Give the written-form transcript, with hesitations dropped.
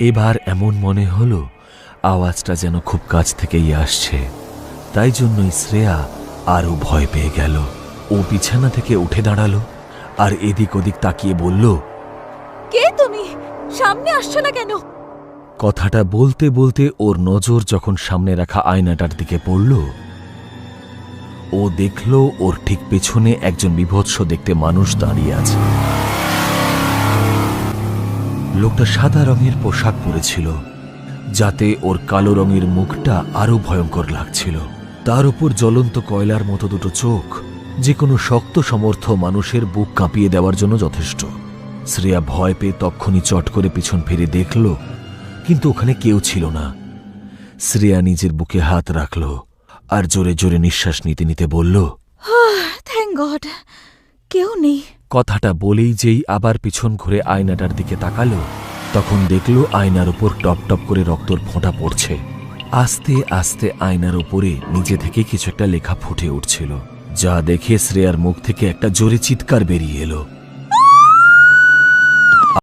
এবার এমন মনে হলো আওয়াজটা যেন খুব কাছ থেকেই আসছে। তাই জন্যই শ্রেয়া আরো ভয় পেয়ে গেল। ও বিছানা থেকে উঠে দাঁড়ালো আর এদিক ওদিক তাকিয়ে বলল, কে তুমি? সামনে আসছো না কেন? কথাটা বলতে বলতে ওর নজর যখন সামনে রাখা আয়নাটার দিকে পড়ল, ও দেখল ওর ঠিক পেছনে একজন বিভৎস দেখতে মানুষ দাঁড়িয়ে আছে। লোকটা সাদা রঙের পোশাক পরেছিল, যাতে ওর কালো রঙের মুখটা আরো ভয়ঙ্কর লাগছিল। তার উপর জ্বলন্ত কয়লার মতো দুটো চোখ, যে কোনো শক্ত সমর্থ মানুষের বুক কাঁপিয়ে দেওয়ার জন্য যথেষ্ট। শ্রেয়া ভয় পেয়ে তক্ষুনি চট করে পিছন ফিরে দেখল, কিন্তু ওখানে কেউ ছিল না। শ্রেয়া নিজের বুকে হাত রাখল আর জোরে জোরে নিঃশ্বাস নিতে নিতে বলল, থ্যাঙ্ক গড, কেউ নেই। কথাটা বলেই যেই আবার পিছন ঘুরে আয়নাটার দিকে তাকালো, তখন দেখল আয়নার উপর টপ টপ করে রক্তর ফোঁটা পড়ছে। আস্তে আস্তে আয়নার উপরে নিজে থেকে কিছু একটা লেখা ফুটে উঠছিল, যা দেখে শ্রেয়ার মুখ থেকে একটা জোরে চিৎকার বেরিয়ে এলো।